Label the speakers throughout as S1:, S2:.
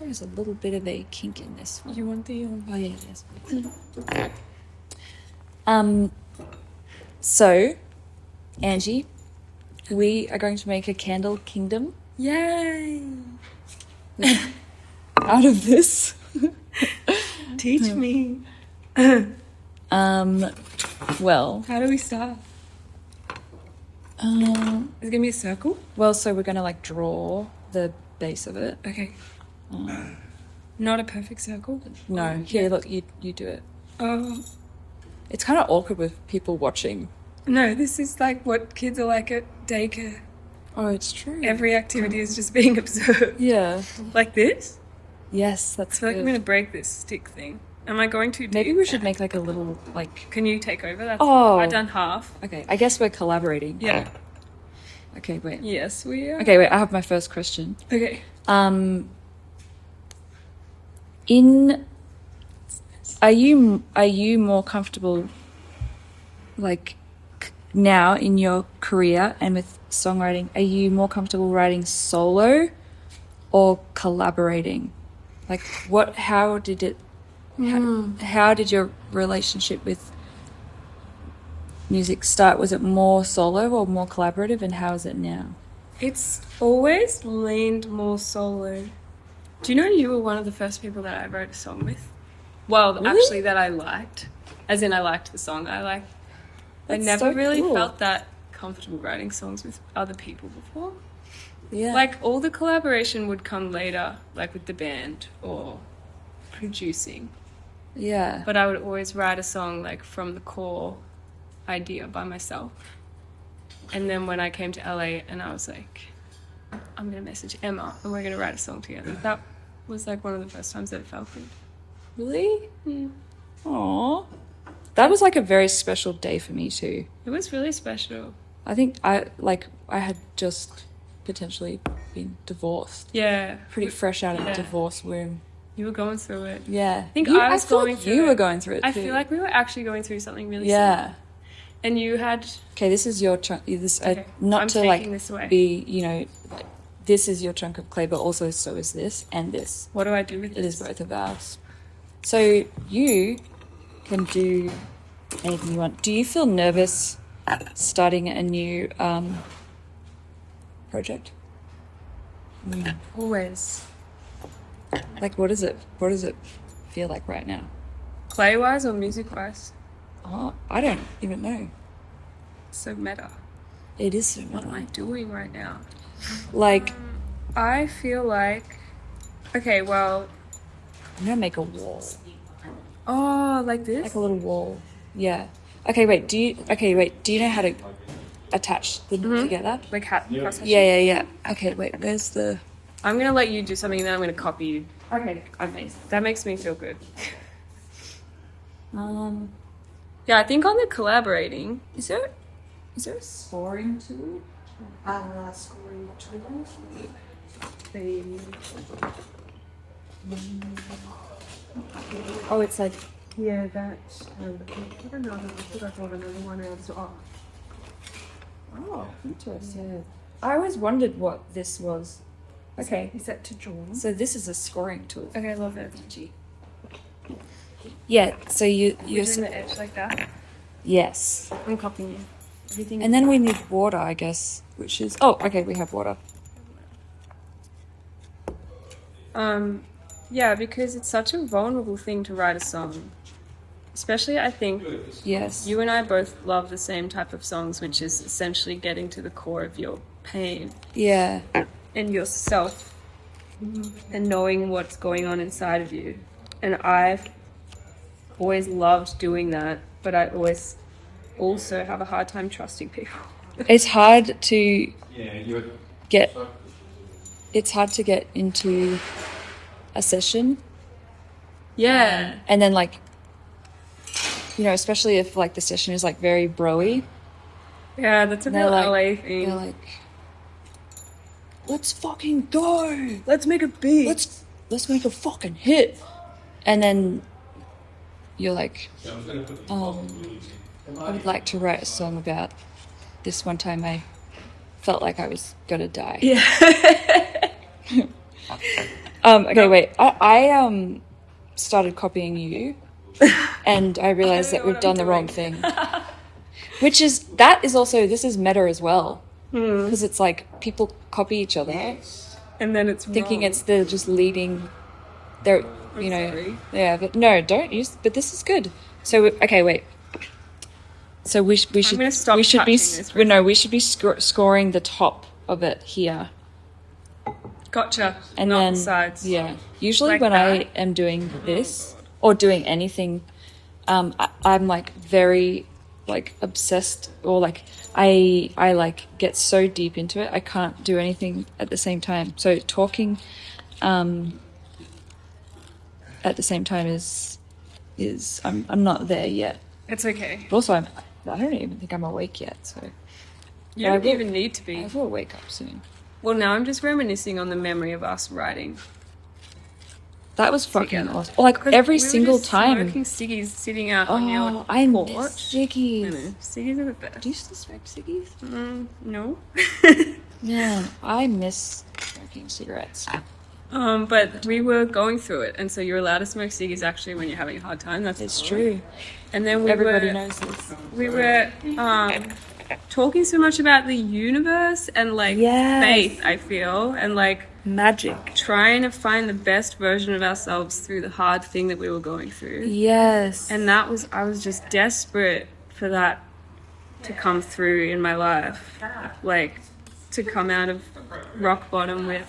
S1: There's a little bit of a kink in this one.
S2: You want the...
S1: Oh, yeah, yes. So, Angie, we are going to make a candle kingdom.
S2: Yay!
S1: Out of this.
S2: Teach me.
S1: Well...
S2: How do we start? Is it gonna be a circle?
S1: Well, so we're going to, like, draw the base of it.
S2: Okay. Not a perfect circle?
S1: No. Here, look, you do it.
S2: Oh.
S1: It's kind of awkward with people watching.
S2: No, this is like what kids are like at daycare.
S1: Oh, it's true.
S2: Every activity is just being observed.
S1: Yeah.
S2: Like this?
S1: Yes,
S2: I
S1: that's
S2: feel like
S1: good.
S2: I'm going to break this stick thing. Am I going too deep?
S1: Maybe we should make, like, a little, like...
S2: Can you take over? That's
S1: Oh.
S2: I've done half.
S1: Okay, I guess we're collaborating.
S2: Yeah.
S1: Okay, wait.
S2: Yes, we are.
S1: Okay, wait, I have my first question.
S2: Okay.
S1: Are you more comfortable, like, now in your career and with songwriting, are you more comfortable writing solo or collaborating? Like, how did your relationship with music start? Was it more solo or more collaborative, and how is it now?
S2: It's always leaned more solo. Do you know you were one of the first people that I wrote a song with? Well,
S1: Really?
S2: actually that I liked. As in I liked the song. I
S1: That's
S2: never
S1: so
S2: really
S1: cool.
S2: felt that comfortable writing songs with other people before.
S1: Yeah.
S2: Like, all the collaboration would come later, like with the band or producing.
S1: yeah.
S2: But I would always write a song, like, from the core idea by myself. And then when I came to LA and I was like, I'm going to message Emma and we're going to write a song together. That was, like, one of the first times that it felt good.
S1: Really?
S2: Mm.
S1: Aww. That was like a very special day for me too.
S2: It was really special.
S1: I think I had just potentially been divorced.
S2: Yeah.
S1: Pretty fresh out of
S2: Yeah.
S1: a divorce womb.
S2: You were going through it.
S1: Yeah.
S2: I think I was
S1: feel
S2: going
S1: like
S2: through
S1: you
S2: it.
S1: were going through it
S2: I
S1: too.
S2: feel like we were actually going through something really
S1: yeah.
S2: similar. And you had...
S1: Okay, this is your chunk. This
S2: Okay,
S1: not
S2: I'm
S1: to
S2: taking
S1: like
S2: this away.
S1: be, like, this is your chunk of clay, but also so is this and this.
S2: What do I do with
S1: It
S2: this?
S1: is both of ours. So you can do anything you want. Do you feel nervous starting a new project?
S2: Always.
S1: Like, what does it feel like right now?
S2: Clay-wise or music-wise?
S1: Oh, I don't even know.
S2: So meta.
S1: It is so
S2: What am I
S1: meta.
S2: doing right now?
S1: Like,
S2: I feel like... Okay, well...
S1: I'm gonna make a wall,
S2: Oh, like this?
S1: like a little wall. Yeah. Okay, wait. Do you know how to attach them together?
S2: Like hat cross hatching?
S1: Yeah. Okay, wait. Where's the?
S2: I'm going to let you do something and then I'm going to copy you.
S1: Okay, amazing.
S2: That makes me feel good.
S1: Um,
S2: Yeah, I think on the collaborating...
S1: is there a scoring to it?
S2: Scoring the...
S1: Oh, it's like.
S2: Yeah, that... I don't know. I think I brought another one out as well.
S1: Oh, interesting. I always wondered what this was. Okay,
S2: Is that to draw?
S1: so this is a scoring tool.
S2: Okay, I love it.
S1: Yeah. So you're
S2: You're doing the edge like that.
S1: yes.
S2: I'm copying you. Everything.
S1: And then we need water, I guess, which is okay. We have water.
S2: Yeah, because it's such a vulnerable thing to write a song. Especially, I think,
S1: Yes.
S2: you and I both love the same type of songs, which is essentially getting to the core of your pain
S1: Yeah.
S2: and yourself and knowing what's going on inside of you. And I've always loved doing that, but I always also have a hard time trusting people.
S1: It's hard to get. It's hard to get into a session,
S2: Yeah.
S1: and then like, especially if like the session is like very bro-y.
S2: Yeah, that's a
S1: They're
S2: real
S1: like-
S2: LA thing.
S1: They're like, let's fucking go.
S2: Let's make a beat.
S1: Let's make a fucking hit. And then you're like, I would like to write a song about this one time I felt like I was gonna die.
S2: Yeah.
S1: Okay, wait. I started copying you, and I realized that we've done the wrong thing. Which is this is meta as well, because it's like people copy each other,
S2: And then it's
S1: thinking
S2: wrong.
S1: it's the just leading. They're
S2: Sorry.
S1: yeah, but no, don't use. But this is good. So okay, wait. So we should
S2: gonna stop
S1: we should be
S2: touching this for a
S1: no we should be scoring the top of it here.
S2: Gotcha.
S1: And
S2: Not
S1: then
S2: the sides.
S1: yeah, usually
S2: Like
S1: when I
S2: that?
S1: am doing this or doing anything, I'm like very like obsessed or like I like get so deep into it I can't do anything at the same time. So talking at the same time is I'm not there yet.
S2: It's okay.
S1: But also I don't even think I'm awake yet. So
S2: You
S1: But I
S2: don't
S1: will-
S2: even need to
S1: I
S2: be.
S1: will wake up soon.
S2: Well, now I'm just reminiscing on the memory of us writing.
S1: That was fucking
S2: Together.
S1: awesome. Like
S2: 'Cause
S1: every
S2: we were
S1: single
S2: just
S1: time.
S2: smoking ciggies sitting out on your
S1: Oh, I
S2: porch.
S1: miss
S2: I know.
S1: ciggies.
S2: Ciggies are the best.
S1: Do you still smoke ciggies?
S2: No.
S1: Man, I miss smoking cigarettes.
S2: But we were going through it, and so you're allowed to smoke ciggies actually when you're having a hard time. That's
S1: It's
S2: cool.
S1: true.
S2: And then
S1: Everybody knows this.
S2: we were talking so much about the universe and like
S1: Yes.
S2: faith, I feel, and like
S1: Magic.
S2: trying to find the best version of ourselves through the hard thing that we were going through.
S1: Yes.
S2: And I was just desperate for that to come through in my life. Like to come out of rock bottom with,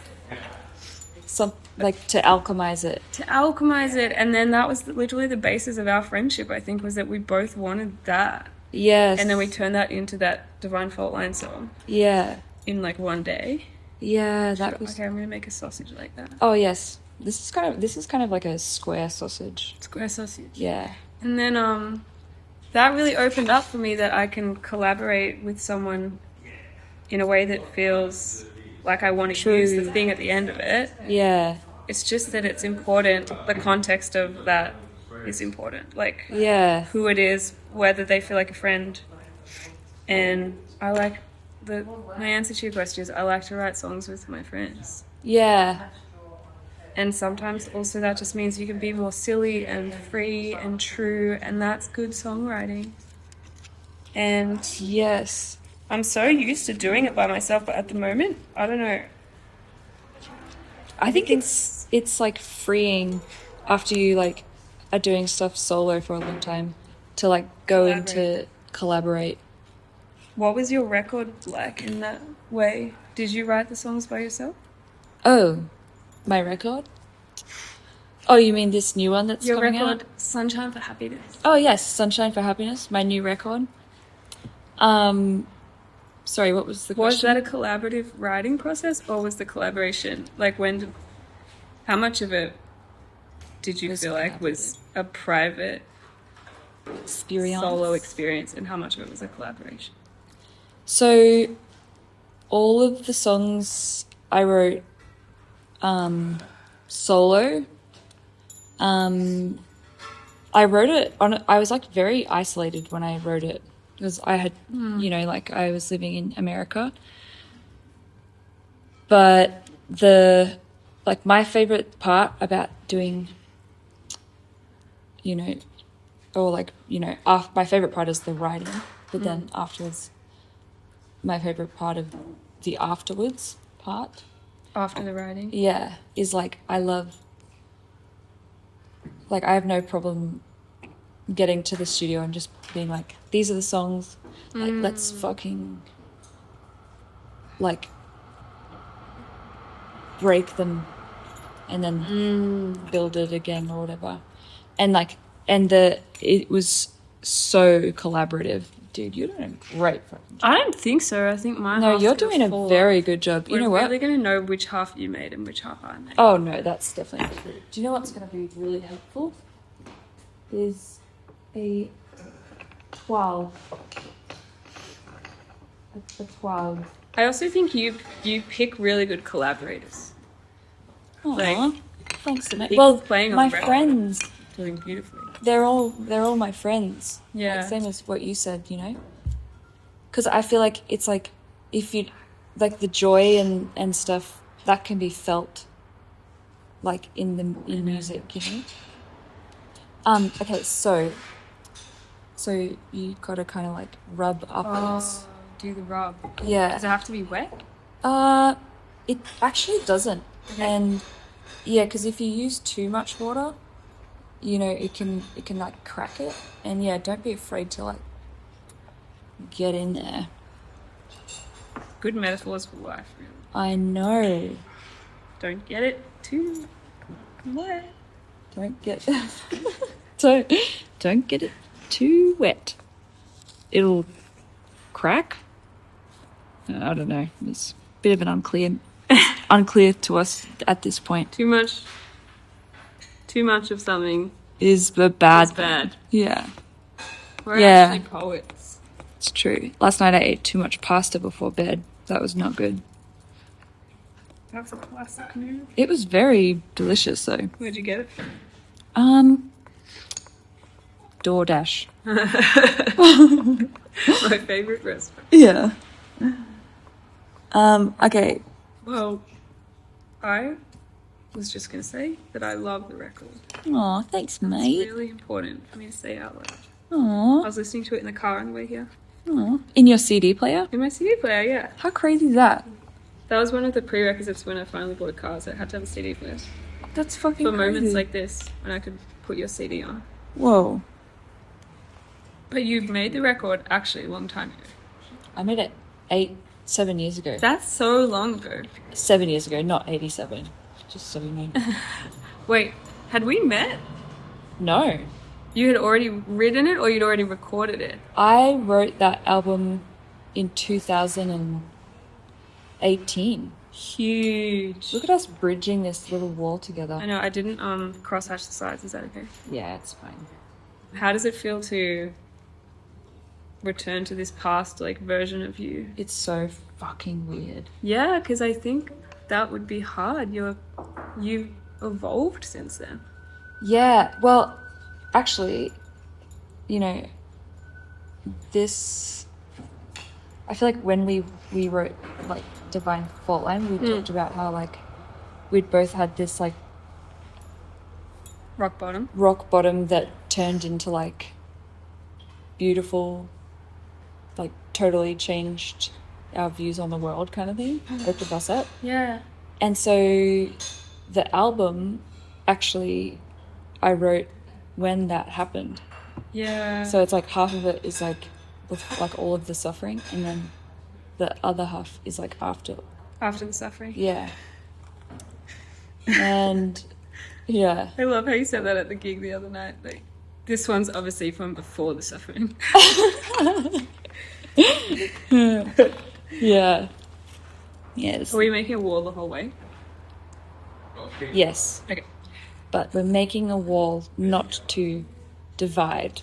S1: some like to alchemize it.
S2: to alchemize it. And then that was literally the basis of our friendship, I think, was that we both wanted that.
S1: Yes.
S2: And then we turned that into that Divine Fault Line song
S1: Yeah.
S2: in like one day.
S1: Yeah, that was.
S2: Okay, I'm gonna make a sausage like that.
S1: Oh yes. This is kind of like a square sausage.
S2: Square sausage.
S1: Yeah.
S2: And then that really opened up for me that I can collaborate with someone in a way that feels like I want to
S1: True.
S2: use the thing at the end of it.
S1: Yeah.
S2: It's just that it's important. The context of that is important. Like
S1: Yeah.
S2: who it is, whether they feel like a friend. And I like my answer to your question is I like to write songs with my friends.
S1: Yeah.
S2: And sometimes also that just means you can be more silly and free and true, and that's good songwriting. And
S1: Yes.
S2: I'm so used to doing it by myself, but at the moment, I don't know.
S1: I think it's like freeing after you like are doing stuff solo for a long time to like go into collaborate.
S2: What was your record like in that way? Did you write the songs by yourself?
S1: Oh, my record? Oh, you mean this new one that's
S2: Your
S1: coming
S2: record,
S1: out?
S2: Sunshine for Happiness.
S1: Oh yes, Sunshine for Happiness, my new record. Sorry, what was the
S2: Was
S1: question?
S2: that a collaborative writing process, or was the collaboration like how much of it did you
S1: Was
S2: feel like was a private
S1: experience?
S2: solo experience, and how much of it was a collaboration?
S1: So, all of the songs I wrote solo. I wrote it I was like very isolated when I wrote it because I had, like I was living in America. But my favorite part about doing, my favorite part is the writing, but then afterwards, my favorite part of the afterwards part,
S2: After the writing?
S1: yeah, is like I have no problem getting to the studio and just being like, these are the songs, like let's fucking like break them and then build it again or whatever. And it was so collaborative. Dude, you're doing a great fucking job.
S2: I don't think so. I think my
S1: No,
S2: half's
S1: you're
S2: gonna
S1: doing a
S2: fall
S1: very
S2: off.
S1: good job. You
S2: We're
S1: know what?
S2: really going to know which half you made and which half I made.
S1: Oh no, that's definitely true. Do you know what's going to be really helpful? Is a 12. A 12.
S2: I also think you pick really good collaborators.
S1: Aw, thanks so much.
S2: Keep
S1: Well,
S2: playing on
S1: my
S2: the record.
S1: friends,
S2: Doing beautifully.
S1: they're all my friends.
S2: Yeah.
S1: Like, same as what you said, Because I feel like it's like if you like the joy and stuff that can be felt like in music, you know. Okay, so you gotta kind of like rub upwards.
S2: Do the rub.
S1: Yeah.
S2: Does it have to be wet?
S1: It actually doesn't.
S2: Okay.
S1: And yeah, because if you use too much water, you know, it can like crack it. And yeah, don't be afraid to like get in there.
S2: Good metaphors for life, really.
S1: I know.
S2: Don't get it too wet.
S1: Don't get don't get it too wet. It'll crack. I don't know. It's a bit of an unclear to us at this point.
S2: Too much of something
S1: Is the bad.
S2: is bad.
S1: Yeah,
S2: We're
S1: Yeah.
S2: actually poets.
S1: it's true. Last night I ate too much pasta before bed. That was not good.
S2: That's a classic move.
S1: It was very delicious though.
S2: Where'd you get it?
S1: DoorDash.
S2: My favorite restaurant.
S1: Yeah. Okay.
S2: Well, I was just going to say that I love the record.
S1: Aw, thanks,
S2: It's
S1: mate.
S2: really important for me to say out loud. I
S1: Aw,
S2: was listening to it in the car on the way here.
S1: aw. In your CD player?
S2: In my CD player, yeah.
S1: How crazy is that?
S2: That was one of the prerequisites when I finally bought a car, so I had to have a CD player.
S1: That's fucking
S2: For
S1: crazy.
S2: moments like this, when I could put your CD on.
S1: Whoa.
S2: But you made the record actually a long time ago.
S1: I made it 7 years ago.
S2: That's so long ago.
S1: 7 years ago, not 87. Just so you know.
S2: Wait, had we met?
S1: No.
S2: You had already written it or you'd already recorded it?
S1: I wrote that album in 2018.
S2: Huge.
S1: Look at us bridging this little wall together.
S2: I know, I didn't crosshatch the sides. Is that okay?
S1: Yeah, it's fine.
S2: How does it feel to return to this past like version of you?
S1: It's so fucking weird.
S2: Yeah, because I think that would be hard. You've evolved since then.
S1: Yeah, well, actually, you know, this. I feel like when we wrote like Divine Fault Line, we talked about how like we'd both had this like
S2: Rock bottom.
S1: rock bottom that turned into like beautiful, like totally changed our views on the world kind of thing. Opened us up.
S2: Yeah.
S1: And so the album actually I wrote when that happened.
S2: Yeah.
S1: So it's like half of it is like all of the suffering, and then the other half is like after.
S2: After the suffering.
S1: Yeah. And yeah.
S2: I love how you said that at the gig the other night. Like, this one's obviously from before the suffering.
S1: Yeah. Yes.
S2: Are we making a wall the whole way?
S1: Yes.
S2: Okay.
S1: But we're making a wall not to divide,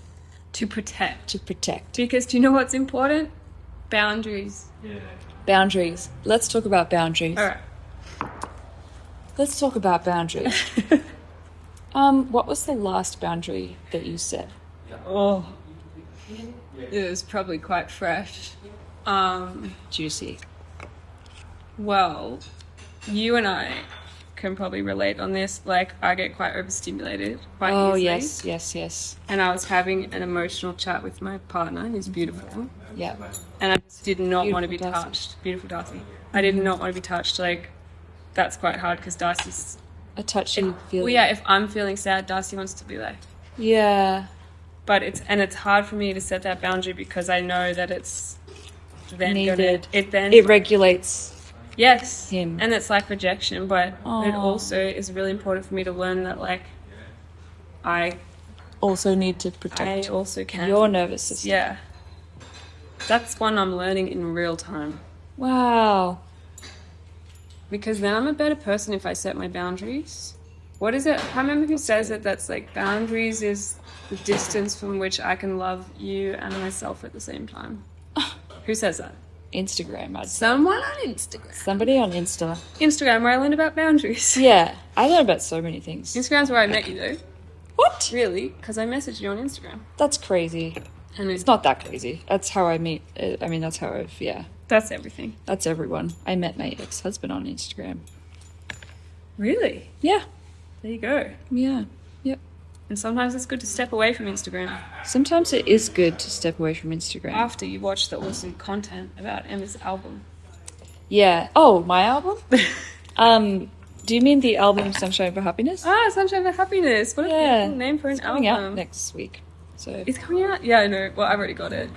S2: To protect.
S1: to protect.
S2: Because do you know what's important? Boundaries.
S1: Boundaries. Let's talk about boundaries.
S2: All right.
S1: Let's talk about boundaries. What was the last boundary that you set?
S2: Oh. It was probably quite fresh.
S1: Juicy.
S2: Well, you and I can probably relate on this. Like, I get quite overstimulated quite
S1: Oh,
S2: easily.
S1: yes.
S2: And I was having an emotional chat with my partner, who's beautiful.
S1: Yeah.
S2: And I just did not want to be
S1: Beautiful Darcy.
S2: touched. Beautiful Darcy. I did not want to be touched. Like, that's quite hard because Darcy's...
S1: A touchy feeling.
S2: Well, yeah, if I'm feeling sad, Darcy wants to be like...
S1: Yeah.
S2: But it's hard for me to set that boundary because I know that it's then
S1: Needed.
S2: it
S1: regulates.
S2: yes,
S1: him.
S2: and it's like rejection, but it
S1: Aw.
S2: also is really important for me to learn that like I
S1: Also need to protect
S2: also can
S1: your nervous system.
S2: yeah. That's one I'm learning in real time
S1: Wow.
S2: because then I'm a better person if I set my boundaries. What is it? I can't remember who says it. That's like boundaries is the distance from which I can love you and myself at the same time. Who says that?
S1: Instagram. I'd say.
S2: Someone on Instagram.
S1: Somebody on Insta.
S2: Instagram, where I learned about boundaries.
S1: Yeah. I learned about so many things.
S2: Instagram's where I met you, though.
S1: What?
S2: Really? Because I messaged you on Instagram.
S1: That's crazy.
S2: And
S1: It's not that crazy. That's how I meet. I mean, that's how I've, yeah.
S2: that's everything.
S1: That's everyone. I met my ex-husband on Instagram.
S2: Really?
S1: Yeah.
S2: there you go.
S1: Yeah. Yep.
S2: And sometimes it's good to step away from Instagram
S1: Sometimes it is good to step away from Instagram.
S2: after you watch the awesome content about Emma's album.
S1: Yeah. Oh, my album? Do you mean the album Sunshine for Happiness?
S2: Sunshine for Happiness. What a beautiful name for an
S1: Coming
S2: album.
S1: out next week. So
S2: It's coming out? Yeah, I know. Well, I've already got it.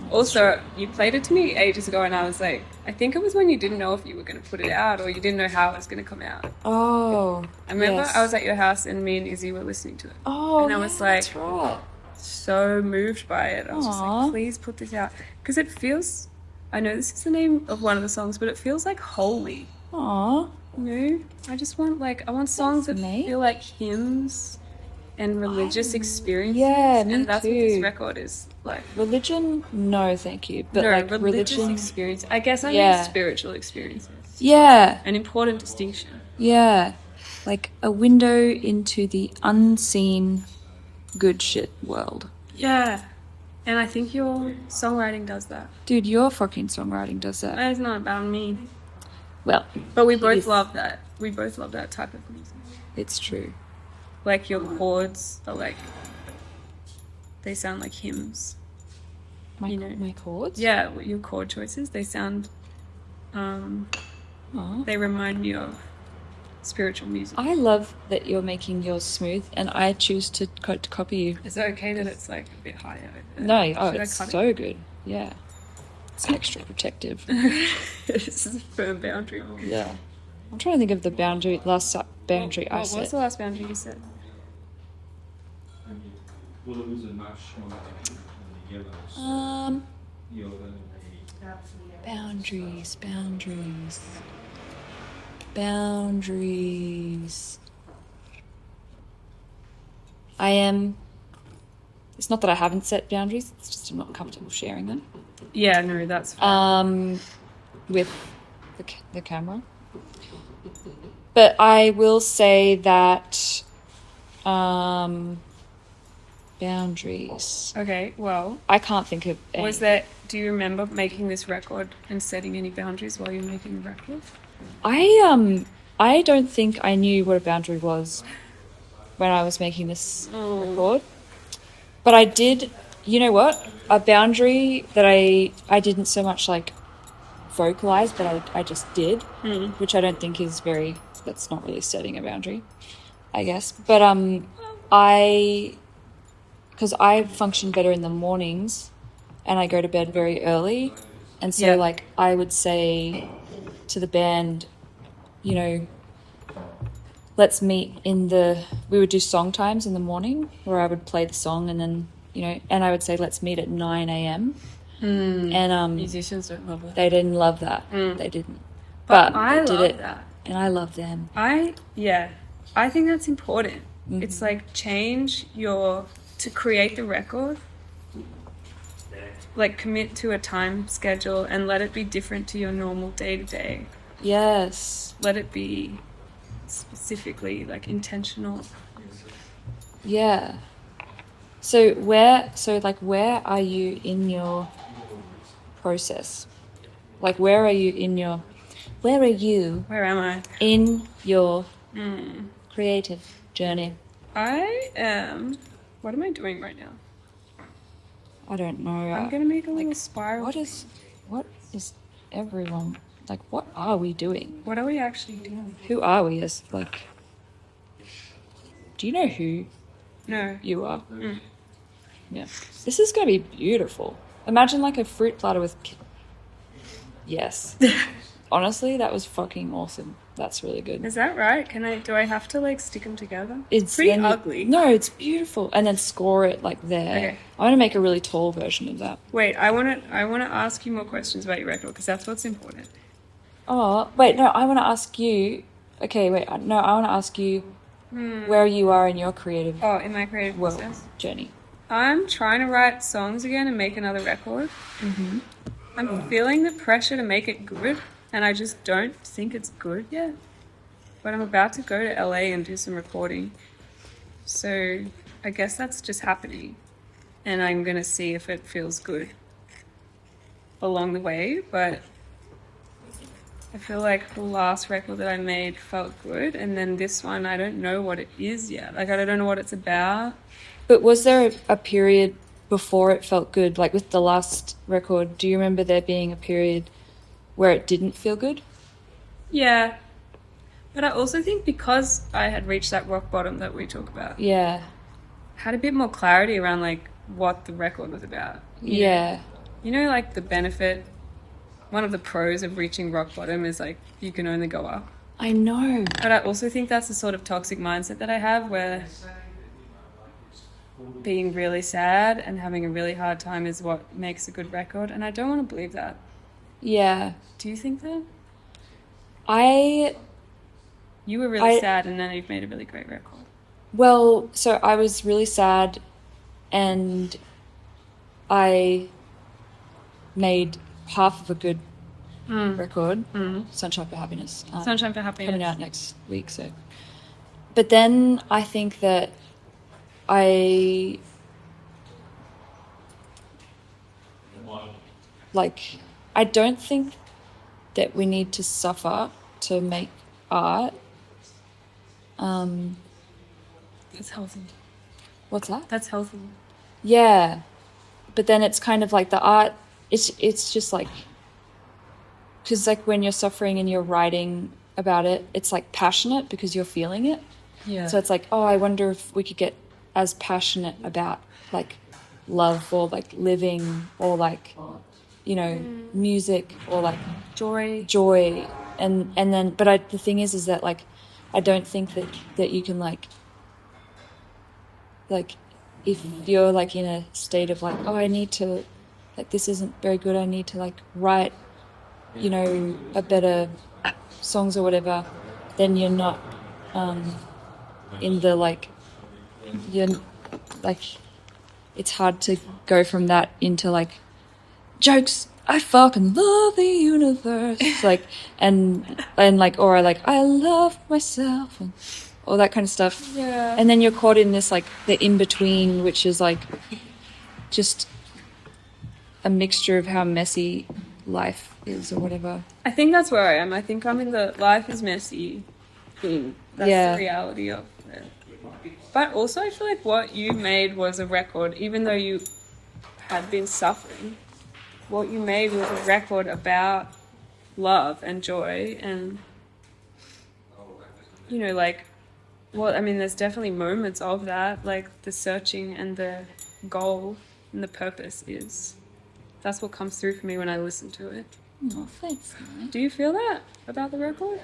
S2: Also, you played it to me ages ago, and I was like, I think it was when you didn't know if you were going to put it out or you didn't know how it was going to come out.
S1: Oh.
S2: I remember
S1: yes.
S2: I was at your house and me and Izzy were listening to it.
S1: Oh,
S2: and I was like,
S1: that's right.
S2: so moved by it. I was just
S1: Aw.
S2: like, please put this out. Because it feels, I know this is the name of one of the songs, but it feels like holy.
S1: Aw.
S2: You know? I just want I want songs that
S1: neat.
S2: feel like hymns and religious experiences.
S1: Yeah, me
S2: and that's
S1: too.
S2: what this record is like.
S1: Religion? No, thank you. But
S2: No,
S1: like
S2: religious
S1: religion.
S2: experience. I guess I mean
S1: Yeah.
S2: spiritual experiences.
S1: Yeah.
S2: An important distinction.
S1: Yeah. Like a window into the unseen good shit world.
S2: Yeah. And I think your songwriting does that.
S1: Dude, your fucking songwriting does that.
S2: It's not about me.
S1: Well,
S2: But we both
S1: Yes.
S2: love that. We both love that type of music.
S1: it's true.
S2: Like your chords are like, they sound like hymns.
S1: My,
S2: You know.
S1: my chords?
S2: Yeah, your chord choices, they sound,
S1: Aw.
S2: they remind me of spiritual music.
S1: I love that you're making yours smooth and I choose to copy you.
S2: Is it okay that it's like a bit higher?
S1: No,
S2: Should
S1: oh,
S2: I
S1: it's
S2: cut it?
S1: so good. Yeah. It's extra protective.
S2: This is a firm boundary.
S1: Yeah. I'm trying to think of the last boundary I
S2: What was
S1: set.
S2: the last boundary you said?
S3: Well, it was a notch on the yellows.
S1: Boundaries. It's not that I haven't set boundaries, it's just I'm not comfortable sharing them.
S2: Yeah, no, that's fine.
S1: With the camera. But I will say that boundaries.
S2: Okay, well,
S1: I can't think of any.
S2: do you remember making this record and setting any boundaries while you were making the record?
S1: I don't think I knew what a boundary was when I was making this record. But I did, you know what? A boundary that I didn't so much like vocalize, but I just did, which I don't think is that's not really setting a boundary, I guess. But because I function better in the mornings and I go to bed very early. And so
S2: Yeah.
S1: like I would say to the band, you know, let's meet we would do song times in the morning where I would play the song and then, you know, and I would say, let's meet at 9 a.m. And
S2: Musicians don't love it.
S1: they didn't love that. They didn't.
S2: But
S1: But
S2: I
S1: they did
S2: love
S1: it.
S2: that.
S1: And I love them.
S2: I think that's important. It's like to create the record, like commit to a time schedule and let it be different to your normal day to day.
S1: Yes.
S2: Let it be specifically like intentional.
S1: Yeah. So where are you in your process? Like where are you
S2: Where am I?
S1: in your creative journey?
S2: What am I doing right now?
S1: I don't know.
S2: I'm gonna make a little spiral.
S1: What is everyone like? What are we doing?
S2: What are we actually doing?
S1: Who are we as like? Do you know who
S2: No.
S1: you are? Yeah. This is gonna be beautiful. Imagine like a fruit platter with. Yes. Honestly, that was fucking awesome. That's really good.
S2: Is that right? Do I have to like stick them together?
S1: It's
S2: pretty
S1: then you-
S2: ugly.
S1: No, it's beautiful. And then score it like there.
S2: Okay.
S1: I want to make a really tall version of that.
S2: Wait, I wanna ask you more questions about your record because that's what's important.
S1: Oh, wait, no, I want to ask you. Okay, wait, no, I want to ask you where you are in your creative
S2: Oh, in my creative
S1: world
S2: process.
S1: journey.
S2: I'm trying to write songs again and make another record. I'm feeling the pressure to make it good, and I just don't think it's good yet. But I'm about to go to LA and do some recording. So I guess that's just happening. And I'm going to see if it feels good along the way. But I feel like the last record that I made felt good, and then this one, I don't know what it is yet. Like, I don't know what it's about.
S1: But was there a period before it felt good? Like with the last record, do you remember there being a period where it didn't feel good?
S2: Yeah. But I also think because I had reached that rock bottom that we talk about,
S1: Yeah.
S2: had a bit more clarity around, like, what the record was about.
S1: Yeah.
S2: You know, like, the benefit, one of the pros of reaching rock bottom is, like, you can only go up.
S1: I know.
S2: But I also think that's the sort of toxic mindset that I have, where being really sad and having a really hard time is what makes a good record, and I don't want to believe that.
S1: Yeah.
S2: Do you think that?
S1: I
S2: You were really sad, and then you've made a really great record.
S1: Well, so I was really sad and I made half of a good record, Sunshine for Happiness.
S2: Sunshine for Happiness.
S1: Coming out next week, so. But then I think that I don't think that we need to suffer to make art.
S2: That's healthy.
S1: What's that?
S2: That's healthy.
S1: Yeah, but then it's kind of like the art. It's just like, because like when you're suffering and you're writing about it, it's like passionate because you're feeling it.
S2: Yeah.
S1: So it's like, oh, I wonder if we could get as passionate about like love or like living or like, you know, music or like joy, and then. But the thing is that like, I don't think that you can like if you're like in a state of like, oh, I need to, like, this isn't very good, I need to like write, you know, a better songs or whatever, then you're not in the like, you're like, it's hard to go from that into like jokes, I fucking love the universe, like, and like, or like, I love myself, and all that kind of stuff.
S2: Yeah.
S1: And then you're caught in this like the in between, which is like just a mixture of how messy life is or whatever.
S2: I think that's where I am. I think I'm in the life is messy thing. That's
S1: Yeah.
S2: the reality of it. But also I feel like what you made was a record, even though you had been suffering. What you made was a record about love and joy and, you know, like, well, I mean, there's definitely moments of that, like the searching and the goal and the purpose is. That's what comes through for me when I listen to it.
S1: Oh, thanks, man.
S2: Do you feel that about the record?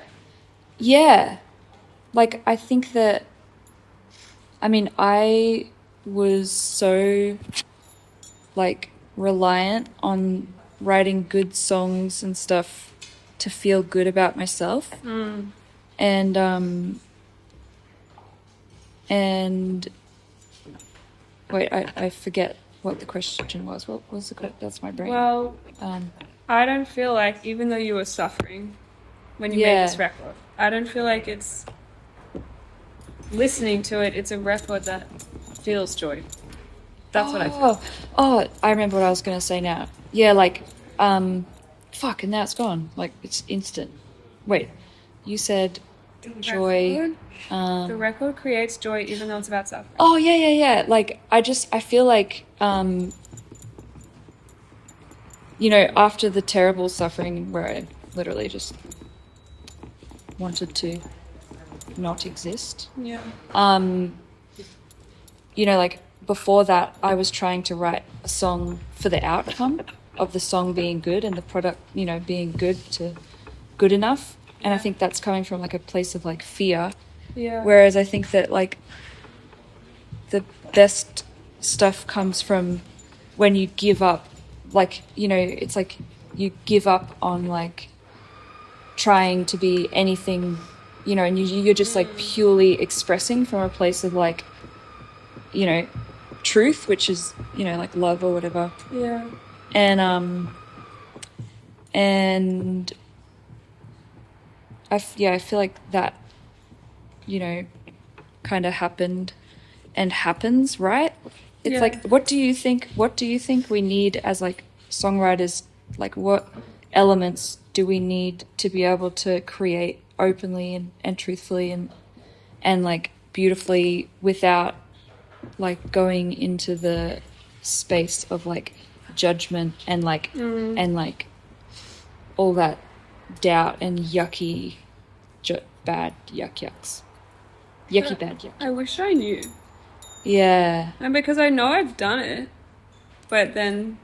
S1: Yeah. Like, I think that, I mean, I was so, like, reliant on writing good songs and stuff to feel good about myself. And wait, I forget what the question was. What was the question? That's my brain.
S2: Well, I don't feel like, even though you were suffering when you made this record, I don't feel like it's, listening to it, it's a record that feels joy. That's what I feel.
S1: Oh, I remember what I was going to say now. Yeah, like, fuck, and now it's gone. Like, it's instant. Wait, you said joy.
S2: The record creates joy even though it's about suffering.
S1: Oh, yeah. Like, I feel like, you know, after the terrible suffering where I literally just wanted to not exist.
S2: Yeah.
S1: You know, like, before that, I was trying to write a song for the outcome of the song being good and the product, you know, being good enough. And I think that's coming from, like, a place of, like, fear.
S2: Yeah.
S1: Whereas I think that, like, the best stuff comes from when you give up, like, you know, it's like you give up on, like, trying to be anything, you know, and you're just, like, purely expressing from a place of, like, you know, truth, which is, you know, like, love or whatever.
S2: Yeah.
S1: And I feel like that, you know, kind of happened and happens, right? It's like, what do you think we need as, like, songwriters? Like, what elements do we need to be able to create openly and truthfully and like beautifully without like going into the space of like judgment and like and like all that doubt and yucky bad yucks yucky bad yuck.
S2: I wish I knew.
S1: Yeah.
S2: And because I know I've done it, but then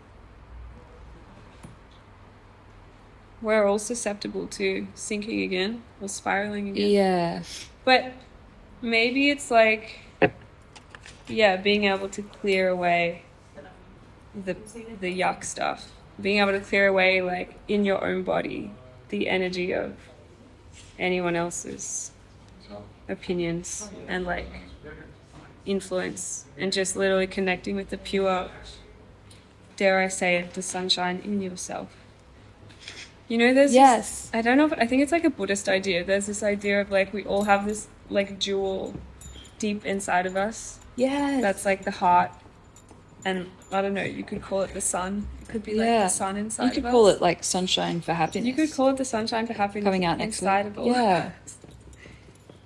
S2: we're all susceptible to sinking again or spiraling again.
S1: Yeah.
S2: But maybe it's like, yeah, being able to clear away the yuck stuff. Being able to clear away, like, in your own body, the energy of anyone else's opinions and, like, influence. And just literally connecting with the pure, dare I say it, the sunshine in yourself. You know, there's
S1: Yes.
S2: I don't know, but I think it's like a Buddhist idea. There's this idea of like we all have this like jewel deep inside of us.
S1: Yes.
S2: That's like the heart, and I don't know. You could call it the sun. It could be like the sun inside.
S1: You could
S2: of
S1: call
S2: us.
S1: it like sunshine for happiness.
S2: You could call it the sunshine for happiness
S1: coming out next
S2: inside
S1: week.
S2: of all.
S1: Yeah.
S2: of us.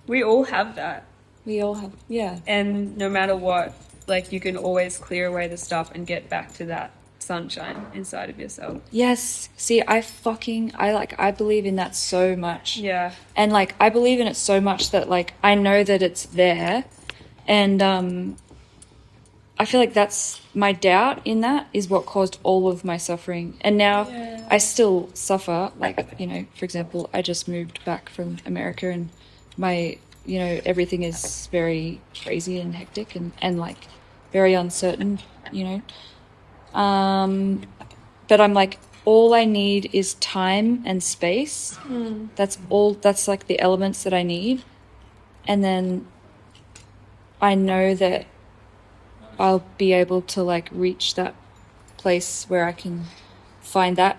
S2: We all have that,
S1: We all have. Yeah.
S2: and no matter what, like you can always clear away the stuff and get back to that sunshine inside of yourself.
S1: Yes. See, I believe in that so much.
S2: Yeah.
S1: And like I believe in it so much that like I know that it's there, and I feel like that's my doubt in that is what caused all of my suffering. And now I still suffer. Like, you know, for example, I just moved back from America and my, you know, everything is very crazy and hectic and like very uncertain, you know. But I'm like, all I need is time and space. That's like the elements that I need. And then I know that I'll be able to like reach that place where I can find that.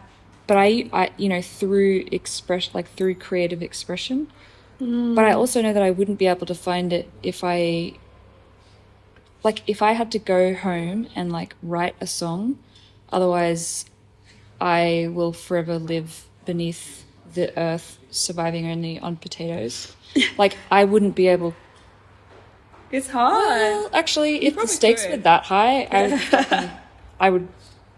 S1: But I you know, through expression, like through creative expression. But I also know that I wouldn't be able to find it if I had to go home and like write a song. Otherwise, I will forever live beneath the earth, surviving only on potatoes. Like I wouldn't be able.
S2: It's hard.
S1: Well, actually, if the
S2: probably
S1: stakes
S2: could.
S1: were that high, I would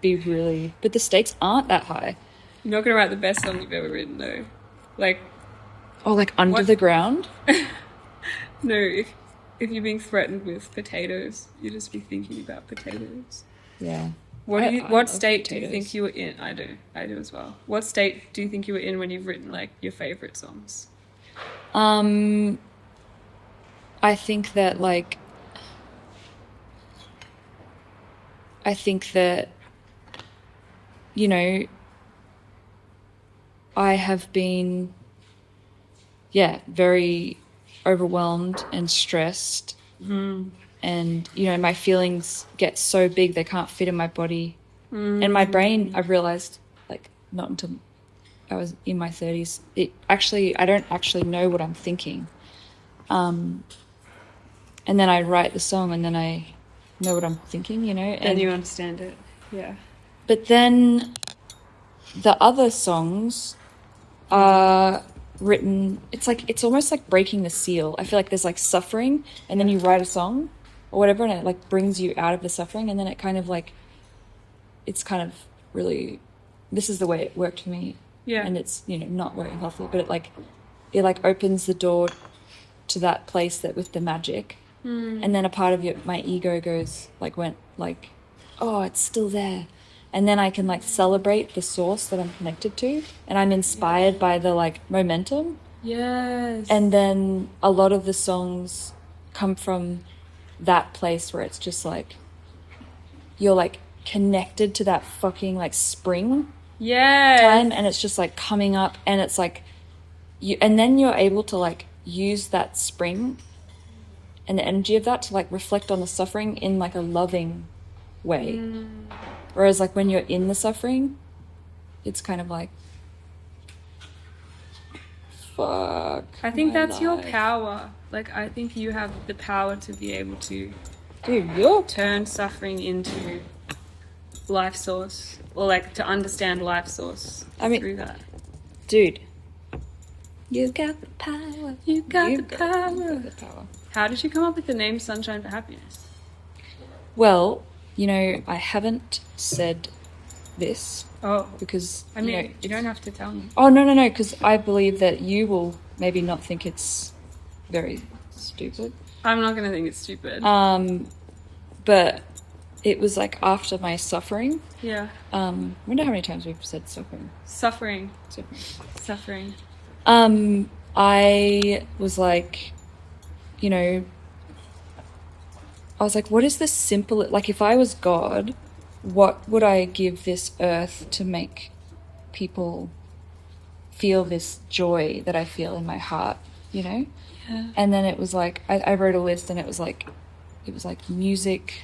S1: be really. But the stakes aren't that high.
S2: You're not gonna write the best song you've ever written, though. Like,
S1: Oh, like under
S2: What?
S1: the ground?
S2: no, if you're being threatened with potatoes, you just be thinking about potatoes.
S1: Yeah.
S2: What
S1: I
S2: what
S1: love
S2: state do you
S1: potatoes.
S2: think you were in? I do as well. What state do you think you were in when you've written like your favorite songs?
S1: I think that like you know, I have been very overwhelmed and stressed. And you know, my feelings get so big they can't fit in my body. And my brain, I've realized, like not until I was in my 30s, I don't actually know what I'm thinking. And then I write the song and then I know what I'm thinking, you know.
S2: And you understand it. Yeah.
S1: But then the other songs are written, it's almost like breaking the seal. I feel like there's like suffering and then you write a song or whatever and it like brings you out of the suffering, and then it kind of like, it's kind of really, this is the way it worked for me.
S2: Yeah.
S1: And it's, you know, not very healthy, but it opens the door to that place that with the magic. And then a part of my ego went like, oh, it's still there. And then I can like celebrate the source that I'm connected to, and I'm inspired by the like momentum.
S2: Yes.
S1: And then a lot of the songs come from that place where it's just like, you're like connected to that fucking like spring
S2: yes.
S1: time, and it's just like coming up, and it's like and then you're able to like use that spring and the energy of that to like reflect on the suffering in like a loving way. Whereas like when you're in the suffering, it's kind of like, fuck.
S2: I think
S1: my
S2: that's your
S1: life.
S2: power. Like, I think you have the power to be able to
S1: Dude, you're
S2: turn suffering into life source, or like to understand life source
S1: I mean,
S2: through that.
S1: Dude. You got the power.
S2: You got the power.
S1: You got the power.
S2: How did you come up with the name Sunshine for Happiness?
S1: Well, you know, I haven't said this
S2: Oh,
S1: because,
S2: I mean,
S1: you know,
S2: you don't have to tell me.
S1: Oh, no, because I believe that you will maybe not think it's very stupid.
S2: I'm not going to think it's stupid.
S1: But it was like after my suffering.
S2: Yeah.
S1: I wonder how many times we've said suffering.
S2: Suffering.
S1: Suffering. I was like, you know, I was like, what is this simple, like if I was God, what would I give this earth to make people feel this joy that I feel in my heart, you know?
S2: Yeah.
S1: And then it was like, I wrote a list and it was like music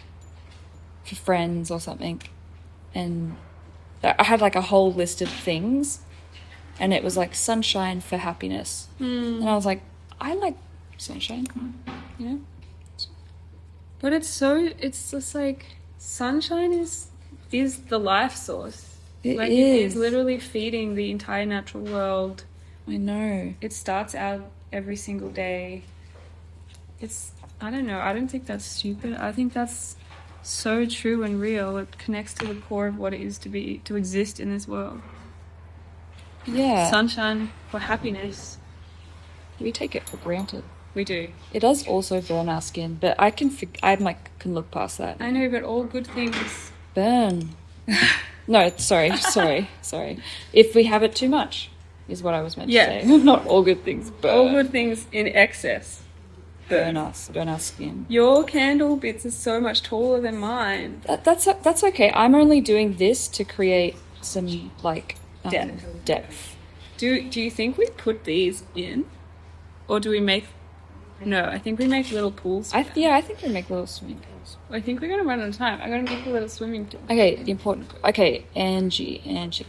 S1: for friends or something. And I had like a whole list of things and it was like sunshine for happiness. And I was like, I like sunshine, you know?
S2: But it's just like sunshine is the life source.
S1: It
S2: It
S1: is.
S2: is literally feeding the entire natural world.
S1: I know.
S2: It starts out every single day. I don't know. I don't think that's stupid. I think that's so true and real. It connects to the core of what it is to exist in this world.
S1: Yeah.
S2: Sunshine for happiness.
S1: We take it for granted.
S2: We do.
S1: It does also burn our skin, but I can look past that.
S2: I know, but all good things.
S1: Burn. No, sorry. If we have it too much, is what I was meant to say. Not all good things burn.
S2: All good things in excess.
S1: Burn our skin.
S2: Your candle bits are so much taller than mine.
S1: That's okay. I'm only doing this to create some like depth.
S2: Do you think we put these in, or do we make? No, I think we make little pools.
S1: I think we make little swimming pools.
S2: I think we're gonna run out of time. I'm gonna make a little swimming pool.
S1: Okay, important. Okay, Angie.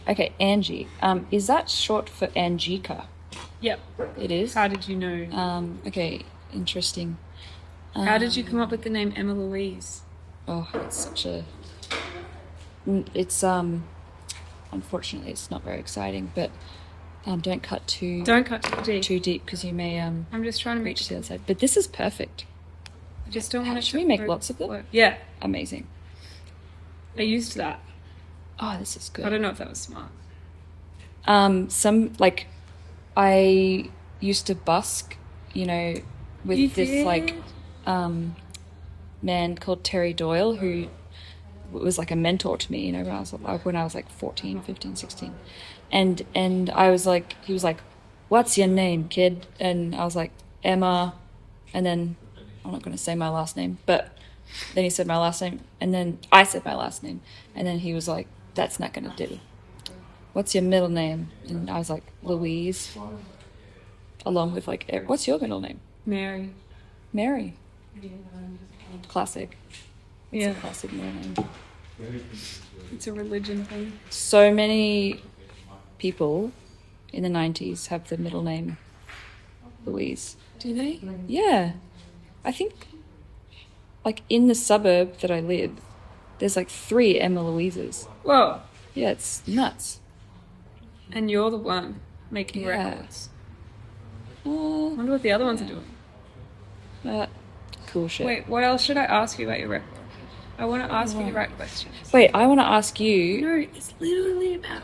S1: Okay, Angie. Is that short for Angika?
S2: Yep.
S1: It is.
S2: How did you know?
S1: Okay, interesting.
S2: How did you come up with the name Emma Louise?
S1: Oh, it's such a. It's unfortunately, it's not very exciting, but don't cut too deep because you may
S2: I'm just trying to make
S1: reach the other side. But this is perfect.
S2: I just don't want to.
S1: Should we make lots of them?
S2: Yeah,
S1: Amazing.
S2: I used that.
S1: Oh, this is good.
S2: I don't know if that was smart.
S1: Some like I used to busk, you know, with
S2: You
S1: this
S2: did?
S1: like man called Terry Doyle who was like a mentor to me, you know, when I was like 14, 15, 16. And I was like, he was like, "What's your name, kid?" And I was like, "Emma." And then I'm not going to say my last name, but then he said my last name, and then I said my last name, and then he was like, "That's not going to do. What's your middle name?" And I was like, "Louise." Along with like, "What's your middle name?"
S2: Mary.
S1: Mary. Classic. It's
S2: Yeah.
S1: a classic middle name.
S2: It's a religion thing.
S1: So many people in the 90s have the middle name Louise.
S2: Do they?
S1: Yeah. I think, like, in the suburb that I live, there's like 3 Emma Louises.
S2: Whoa.
S1: Yeah, it's nuts.
S2: And you're the one making
S1: Yeah.
S2: records. I wonder what the other ones are doing.
S1: Cool shit.
S2: Wait, what else should I ask you about your record? I want to ask you the right questions.
S1: Wait, I want to ask you.
S2: No, it's literally about.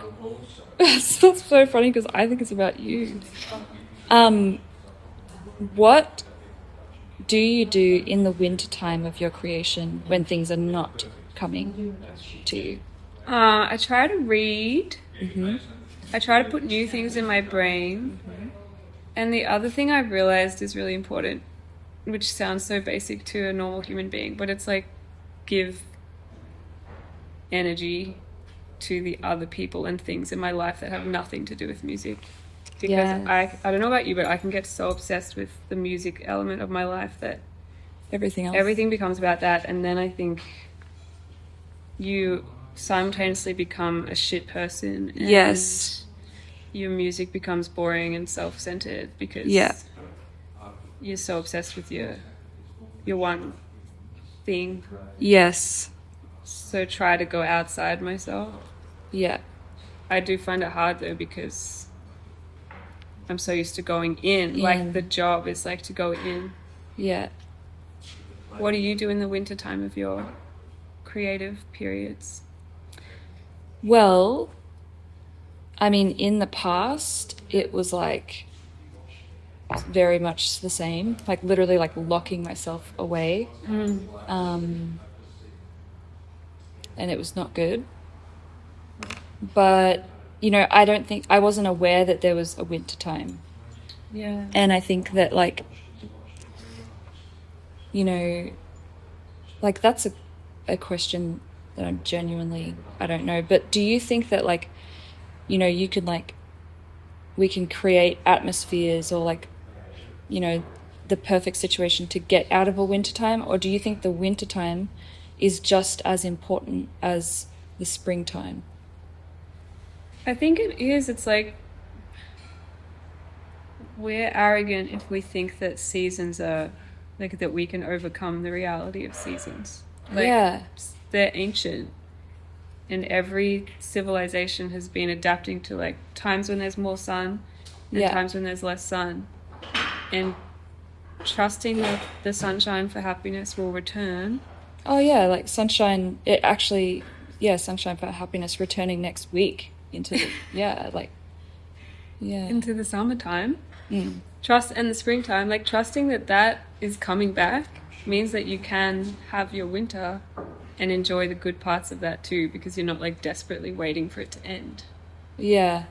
S1: That's so funny because I think it's about you. What do you do in the winter time of your creation when things are not coming to you?
S2: I try to read.
S1: Mm-hmm.
S2: I try to put new things in my brain. And the other thing I've realized is really important, which sounds so basic to a normal human being, but it's like give energy to the other people and things in my life that have nothing to do with music. Because
S1: Yes.
S2: I don't know about you, but I can get so obsessed with the music element of my life that
S1: Everything
S2: becomes about that. And then I think you simultaneously become a shit person. And
S1: Yes.
S2: your music becomes boring and self-centered because you're so obsessed with your one thing.
S1: Yes.
S2: So try to go outside myself.
S1: Yeah.
S2: I do find it hard though because I'm so used to going in. Like the job is like to go in.
S1: Yeah.
S2: What do you do in the winter time of your creative periods?
S1: Well, I mean, in the past, it was like very much the same, like literally like locking myself away. And it was not good. But, you know, I wasn't aware that there was a winter time.
S2: Yeah.
S1: And I think that, like, you know, like that's a question that I don't know. But do you think that, like, you know, you can, like, we can create atmospheres or, like, you know, the perfect situation to get out of a winter time? Or do you think the winter time is just as important as the springtime?
S2: I think it is. It's like we're arrogant if we think that seasons are like that we can overcome the reality of seasons. Like,
S1: yeah.
S2: They're ancient, and every civilization has been adapting to like times when there's more sun and times when there's less sun, and trusting that the sunshine for happiness will return.
S1: Oh yeah, like sunshine. Sunshine for happiness returning next week into the,
S2: into the summertime.
S1: Mm.
S2: And the springtime, like trusting that is coming back means that you can have your winter and enjoy the good parts of that too, because you're not like desperately waiting for it to end.
S1: Yeah.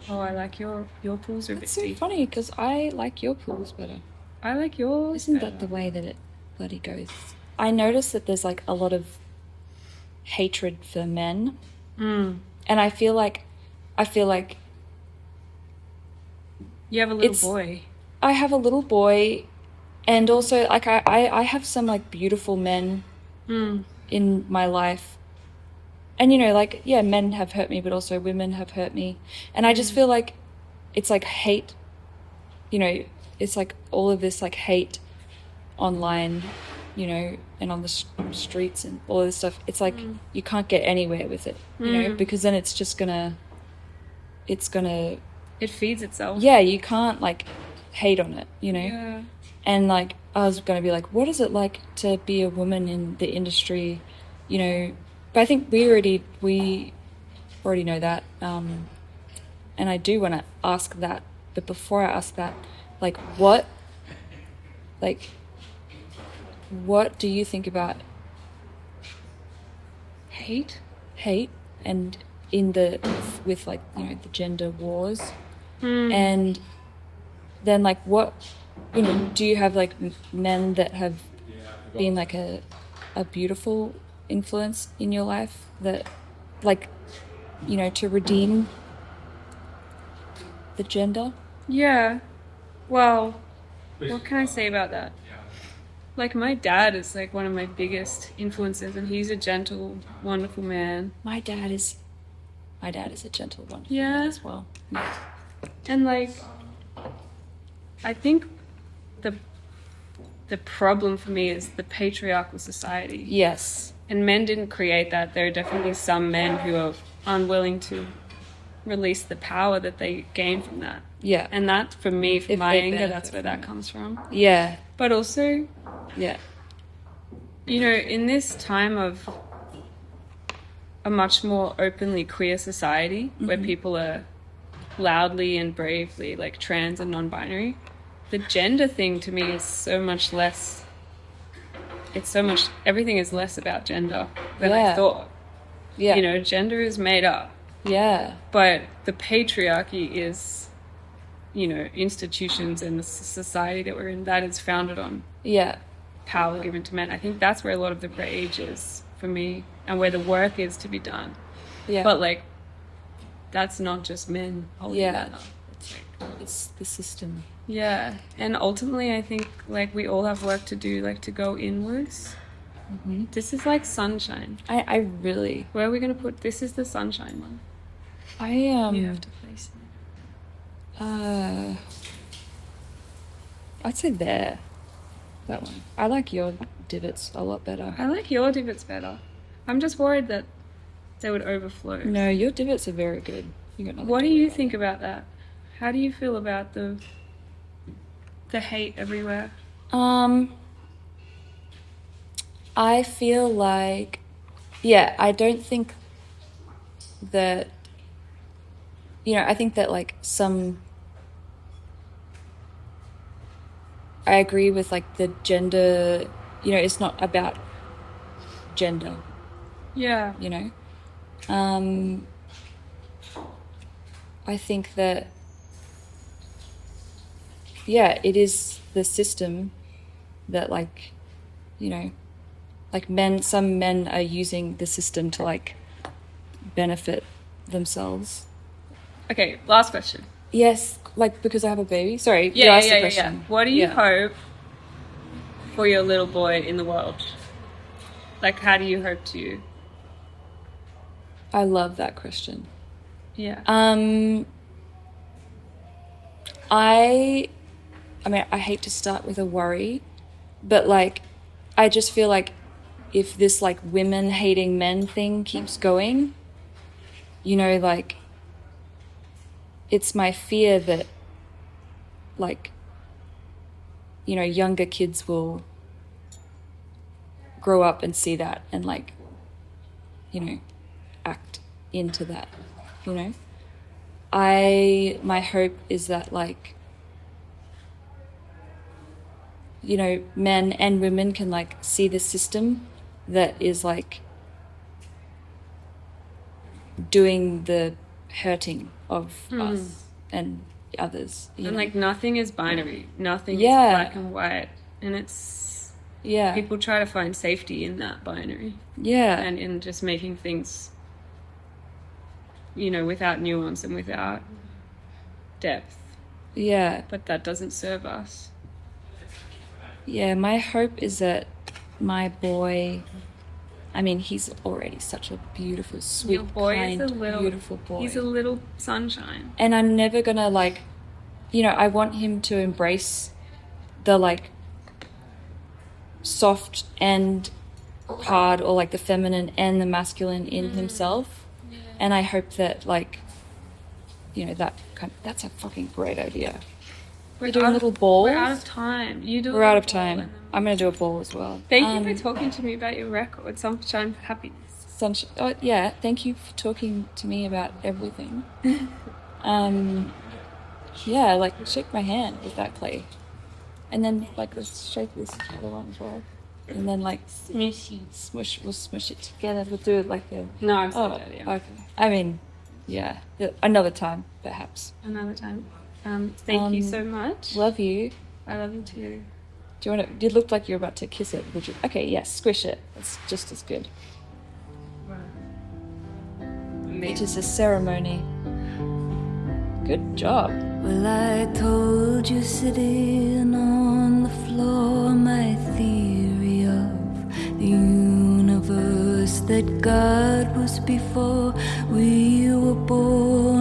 S2: Oh, I like your pools are a bit
S1: It's so
S2: deep.
S1: funny because I like your pools better.
S2: I like yours.
S1: Isn't that the way that it bloody goes? I notice that there's like a lot of hatred for men. And I feel like
S2: you have a little boy.
S1: I have a little boy, and also like I have some like beautiful men in my life. And, you know, like, yeah, men have hurt me, but also women have hurt me. And I just feel like it's like hate, you know, it's like all of this like hate online, you know, and on the streets and all of this stuff. It's like you can't get anywhere with it, you know, because then it's just
S2: It feeds itself.
S1: yeah, you can't like hate on it, you know.
S2: Yeah.
S1: And like I was going to be like, what is it like to be a woman in the industry, you know? But I think we already know that, and I do want to ask that. But before I ask that, like what do you think about
S2: Hate?
S1: and with like, you know, the gender wars,
S2: Hmm.
S1: and then like what, you know, do you have like men that have been like a beautiful influence in your life that, like, you know, to redeem the gender?
S2: Yeah. Well, what can I say about that? Like, my dad is like one of my biggest influences, and he's a gentle, wonderful man.
S1: My dad is a gentle one.
S2: Yeah.
S1: As well. Yeah.
S2: And like, I think the problem for me is the patriarchal society.
S1: Yes.
S2: And men didn't create that. There are definitely some men who are unwilling to release the power that they gain from that.
S1: Yeah.
S2: And that, for me, for
S1: If
S2: my
S1: they
S2: anger,
S1: benefit
S2: that's where
S1: from
S2: that
S1: it.
S2: comes from.
S1: Yeah.
S2: But also,
S1: Yeah.
S2: you know, in this time of a much more openly queer society, where people are loudly and bravely like trans and non-binary, the gender thing to me is so much less. It's so much. Everything is less about gender than I
S1: Yeah.
S2: thought.
S1: Yeah.
S2: You know, gender is made up,
S1: Yeah.
S2: but the patriarchy is, you know, institutions and the society that we're in, that is founded on
S1: Yeah.
S2: power given to men. I think that's where a lot of the rage is for me, and where the work is to be done.
S1: Yeah.
S2: But like, that's not just men holding
S1: Yeah.
S2: that up. It's like,
S1: It's the system.
S2: yeah, and ultimately, I think like we all have work to do, like to go inwards. This is like sunshine.
S1: I really
S2: Where are we gonna put? This is the sunshine one.
S1: I
S2: You have to place it.
S1: I'd say there. That one. I like your divots a lot better.
S2: I like your divots better. I'm just worried that they would overflow.
S1: No, your divots are very good. You got nothing
S2: What
S1: to
S2: do
S1: worry
S2: you
S1: about.
S2: think about that? How do you feel about the hate everywhere?
S1: I feel like, yeah, I don't think that, I think that like I agree with like the gender, it's not about gender,
S2: Yeah.
S1: I think that, yeah, it is the system that like, like some men are using the system to like benefit themselves.
S2: Okay, last question.
S1: Yes, like because I have a baby. Sorry, you
S2: Yeah,
S1: asked
S2: yeah,
S1: the
S2: yeah,
S1: question.
S2: yeah. What do you hope for your little boy in the world? Like, how do you hope to?
S1: I love that question.
S2: Yeah.
S1: I mean, I hate to start with a worry, but like, I just feel like if this like women hating men thing keeps going, like, it's my fear that like, younger kids will grow up and see that and like, act into that, my hope is that like, men and women can like see the system that is like doing the hurting of us and others.
S2: And like nothing is binary. Nothing is
S1: Yeah.
S2: black and white. And it's
S1: Yeah.
S2: people try to find safety in that binary.
S1: Yeah.
S2: And in just making things without nuance and without depth.
S1: Yeah.
S2: But that doesn't serve us.
S1: Yeah, my hope is that my boy, I mean, he's already such a beautiful, sweet,
S2: Your boy
S1: kind,
S2: is a little
S1: beautiful boy.
S2: He's a little sunshine.
S1: And I'm never gonna like, I want him to embrace the like soft and hard, or like the feminine and the masculine in himself. Yeah. And I hope that like, that's a fucking great idea. We're doing little balls.
S2: We're out of time.
S1: We're out of time. I'm gonna do a ball as well.
S2: Thank you for talking to me about your record, Sunshine for Happiness.
S1: Sunshine. Oh yeah, thank you for talking to me about everything. Yeah, like shake my hand with that clay, and then like let's shake this other one as well, and then like smush. We'll smush it together. We'll do it like a.
S2: No, I'm sorry. Yeah.
S1: Okay. I mean, yeah, another time perhaps.
S2: Another time. Thank you so much.
S1: Love you.
S2: I love you too.
S1: Do you want to? You looked like you're about to kiss it. Would you? Okay, yes, squish it. It's just as good. It is a ceremony. Good job.
S4: Well, I told you sitting on the floor my theory of the universe, that God was before we were born.